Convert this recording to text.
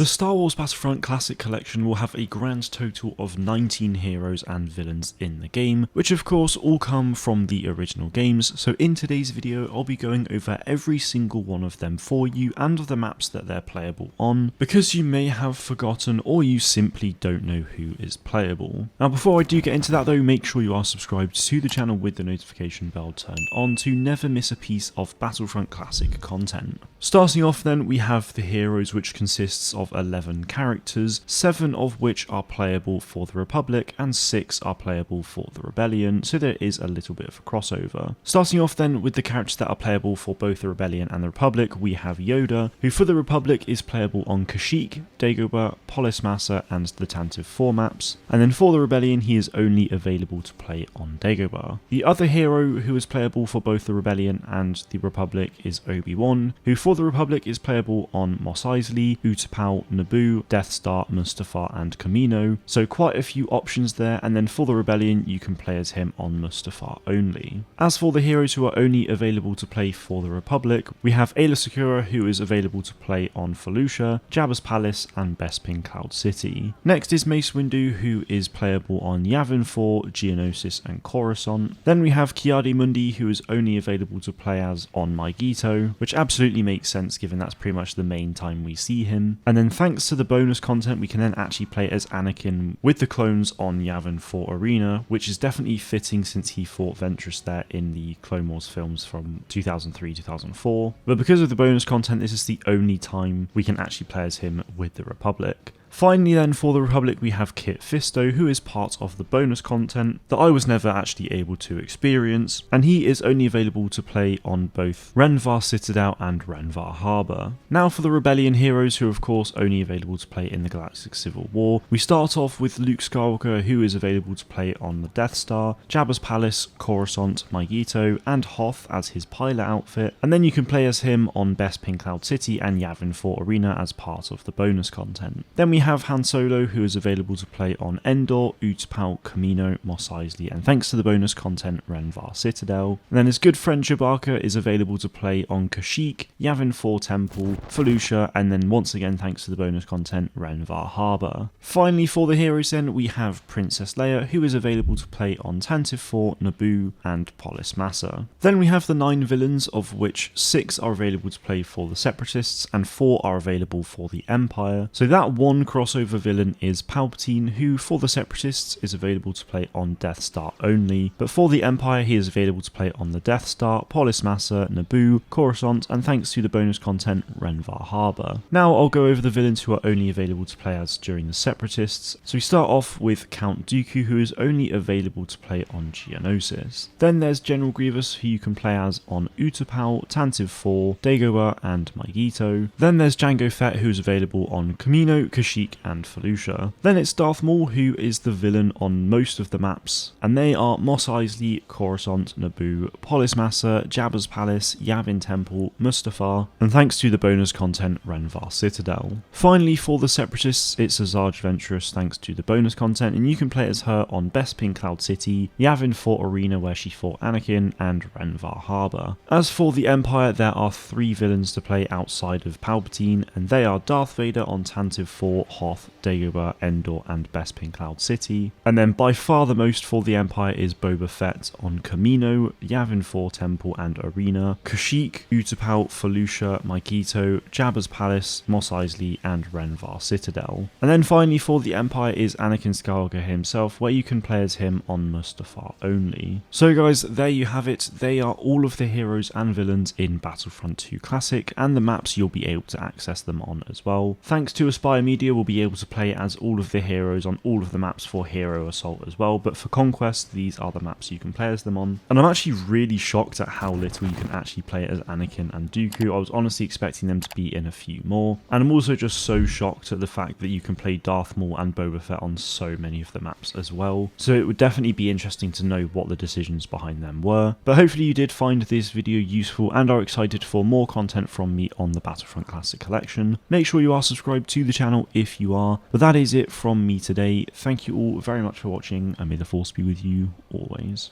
The Star Wars Battlefront Classic Collection will have a grand total of 19 heroes and villains in the game, which of course all come from the original games, so in today's video I'll be going over every single one of them for you and the maps that they're playable on, because you may have forgotten or you simply don't know who is playable. Now before I do get into that though, make sure you are subscribed to the channel with the notification bell turned on to never miss a piece of Battlefront Classic content. Starting off then, we have the heroes, which consists of 11 characters, 7 of which are playable for the Republic and 6 are playable for the Rebellion, so there is a little bit of a crossover. Starting off then with the characters that are playable for both the Rebellion and the Republic, we have Yoda, who for the Republic is playable on Kashyyyk, Dagobah, Polis Massa and the Tantive 4 maps, and then for the Rebellion he is only available to play on Dagobah. The other hero who is playable for both the Rebellion and the Republic is Obi-Wan, who for the Republic is playable on Mos Eisley, Utapau, Naboo, Death Star, Mustafar and Kamino, so quite a few options there, and then for the Rebellion you can play as him on Mustafar only. As for the heroes who are only available to play for the Republic, we have Aayla Secura, who is available to play on Felucia, Jabba's Palace and Bespin Cloud City. Next is Mace Windu, who is playable on Yavin 4, Geonosis and Coruscant. Then we have Ki-Adi-Mundi, who is only available to play as on Mygeeto, which absolutely makes sense given that's pretty much the main time we see him. And then thanks to the bonus content we can then actually play as Anakin with the clones on Yavin 4 Arena, which is definitely fitting since he fought Ventress there in the Clone Wars films from 2003-2004. But because of the bonus content, this is the only time we can actually play as him with the Republic. Finally then, for the Republic we have Kit Fisto, who is part of the bonus content that I was never actually able to experience, and he is only available to play on both Renvar Citadel and Renvar Harbour. Now for the Rebellion heroes, who are of course only available to play in the Galactic Civil War, we start off with Luke Skywalker, who is available to play on the Death Star, Jabba's Palace, Coruscant, Mygeeto and Hoth as his pilot outfit, and then you can play as him on Bespin Cloud City and Yavin 4 Arena as part of the bonus content. Then we have Han Solo, who is available to play on Endor, Utapau, Kamino, Mos Eisley, and thanks to the bonus content, Renvar Citadel. And then his good friend Chewbacca is available to play on Kashyyyk, Yavin 4 Temple, Felucia, and then once again thanks to the bonus content, Renvar Harbour. Finally for the heroes then, we have Princess Leia, who is available to play on Tantive 4, Naboo, and Polis Massa. Then we have the 9 villains, of which 6 are available to play for the Separatists, and 4 are available for the Empire. So that one crossover villain is Palpatine, who for the Separatists is available to play on Death Star only, but for the Empire he is available to play on the Death Star, Polis Massa, Naboo, Coruscant, and thanks to the bonus content, Renvar Harbour. Now I'll go over the villains who are only available to play as during the Separatists. So we start off with Count Dooku, who is only available to play on Geonosis. Then there's General Grievous, who you can play as on Utapau, Tantive 4, Dagobah, and Mygeeto. Then there's Jango Fett, who is available on Kamino, Kashyyyk, and Felucia. Then it's Darth Maul, who is the villain on most of the maps, and they are Mos Eisley, Coruscant, Naboo, Polis Massa, Jabba's Palace, Yavin Temple, Mustafar, and thanks to the bonus content, Renvar Citadel. Finally for the Separatists, it's Asajj Ventress thanks to the bonus content, and you can play as her on Bespin Cloud City, Yavin 4 Arena where she fought Anakin, and Renvar Harbour. As for the Empire, there are 3 villains to play outside of Palpatine, and they are Darth Vader on Tantive 4, Hoth, Dagobah, Endor and Bespin Cloud City. And then by far the most for the Empire is Boba Fett on Kamino, Yavin 4 Temple and Arena, Kashyyyk, Utapau, Felucia, Mygeeto, Jabba's Palace, Mos Eisley and Renvar Citadel. And then finally for the Empire is Anakin Skywalker himself, where you can play as him on Mustafar only. So guys, there you have it. They are all of the heroes and villains in Battlefront 2 Classic, and the maps you'll be able to access them on as well. Thanks to Aspire Media, we'll be able to play as all of the heroes on all of the maps for Hero Assault as well, but for Conquest, these are the maps you can play as them on. And I'm actually really shocked at how little you can actually play as Anakin and Dooku. I was honestly expecting them to be in a few more, and I'm also just so shocked at the fact that you can play Darth Maul and Boba Fett on so many of the maps as well. So it would definitely be interesting to know what the decisions behind them were. But hopefully you did find this video useful and are excited for more content from me on the Battlefront Classic Collection. Make sure you are subscribed to the channel if you are. But that is it from me today. Thank you all very much for watching, and may the Force be with you always.